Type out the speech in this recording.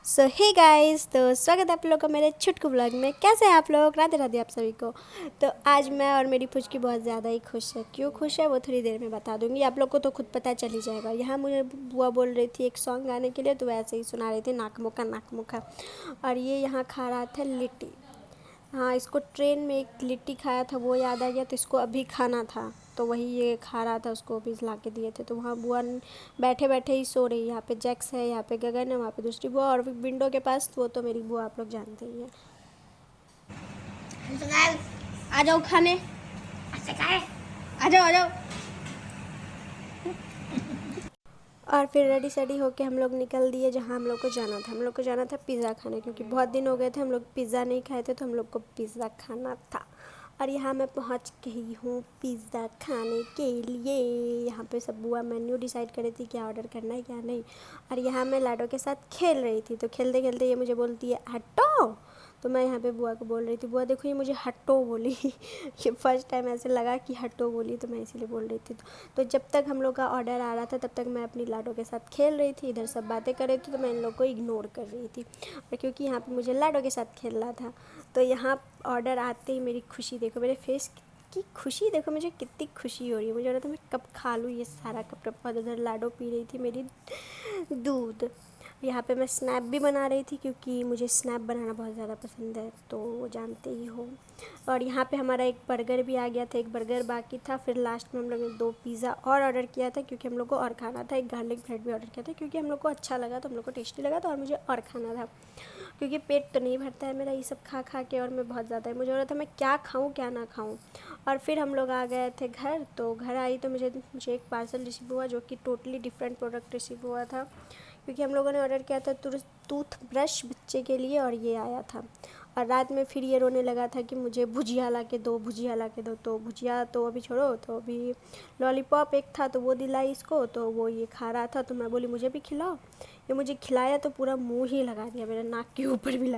सो hey guys, तो स्वागत है आप लोगों का मेरे छुटकू ब्लॉग में। कैसे हैं आप लोग? राधे राधे आप सभी को। तो आज मैं और मेरी फुचकी बहुत ज़्यादा ही खुश है। क्यों खुश है वो थोड़ी देर में बता दूंगी, आप लोग को तो खुद पता चल ही जाएगा। यहाँ मुझे बुआ बोल रही थी एक सॉन्ग गाने के लिए, तो वैसे ही सुना रही थी नाक मुक्का। और ये यहाँ खा रहा था लिट्टी। हाँ, इसको ट्रेन में एक लिट्टी खाया था वो याद आ गया, तो इसको अभी खाना था, तो वही ये खा रहा था। उसको भी ला के दिए थे। तो वहाँ बुआ बैठे बैठे ही सो रही है। यहाँ पे जैक्स है, यहाँ पे गगन है, वहाँ पे दूसरी बुआ, और विंडो के पास वो तो मेरी बुआ आप लोग जानते ही हैं। आ जाओ खाने, आ जाओ आ जाओ। और फिर रेडी सेडी होके हम लोग निकल दिए जहाँ हम लोग को जाना था। हम लोग को जाना था पिज़्ज़ा खाने, क्योंकि बहुत दिन हो गए थे हम लोग पिज़्ज़ा नहीं खाए थे, तो हम लोग को पिज़्ज़ा खाना था। और यहाँ मैं पहुँच गई हूँ पिज़्ज़ा खाने के लिए। यहाँ पे सब बुआ मेन्यू डिसाइड कर रही थी क्या ऑर्डर करना है क्या नहीं। और यहाँ मैं लाडो के साथ खेल रही थी, तो खेलते खेलते ये मुझे बोलती है हटो। तो मैं यहाँ पे बुआ को बोल रही थी, बुआ देखो ये मुझे हटो बोली। ये फर्स्ट टाइम ऐसे लगा कि हटो बोली, तो मैं इसीलिए बोल रही थी। तो जब तक हम लोग का ऑर्डर आ रहा था तब तक मैं अपनी लाडो के साथ खेल रही थी, इधर सब बातें कर रही थी, तो मैं इन लोग को इग्नोर कर रही थी। और क्योंकि यहाँ पे मुझे लाडो के साथ खेलना था, तो यहाँ ऑर्डर आते ही मेरी खुशी देखो, मेरे फेस की खुशी देखो, मुझे कितनी खुशी हो रही है। मुझे लगा था मैं कब खा लूँ ये सारा कप। और उधर लाडो पी रही थी मेरी दूध। यहाँ पे मैं स्नैप भी बना रही थी, क्योंकि मुझे स्नैप बनाना बहुत ज़्यादा पसंद है, तो वो जानते ही हो। और यहाँ पे हमारा एक बर्गर भी आ गया था, एक बर्गर बाकी था। फिर लास्ट में हम लोग ने 2 पिज़्ज़ा और ऑर्डर किया था, क्योंकि हम लोग को और खाना था। एक गार्लिक ब्रेड भी ऑर्डर किया था, क्योंकि हम लोग को अच्छा लगा, तो हम लोग को टेस्टी लगा था, और मुझे और खाना था, क्योंकि पेट तो नहीं भरता है मेरा ये सब खा खा के। और मैं बहुत ज़्यादा मुझे हो रहा था मैं क्या खाऊँ क्या ना खाऊँ। और फिर हम लोग आ गए थे घर। तो घर आई तो मुझे एक पार्सल रिसीव हुआ, जो कि टोटली डिफरेंट प्रोडक्ट रिसीव हुआ था, क्योंकि हम लोगों ने ऑर्डर किया था टूथ ब्रश बच्चे के लिए, और ये आया था। और रात में फिर ये रोने लगा था कि मुझे भुजिया ला के दो, भुजिया ला के दो। तो भुजिया तो अभी छोड़ो, तो अभी लॉलीपॉप एक था, तो वो दिलाई इसको, तो वो ये खा रहा था। तो मैं बोली मुझे भी खिलाओ। ये मुझे खिलाया तो पूरा मुंह ही लगा दिया, मेरे नाक के ऊपर भी लगा।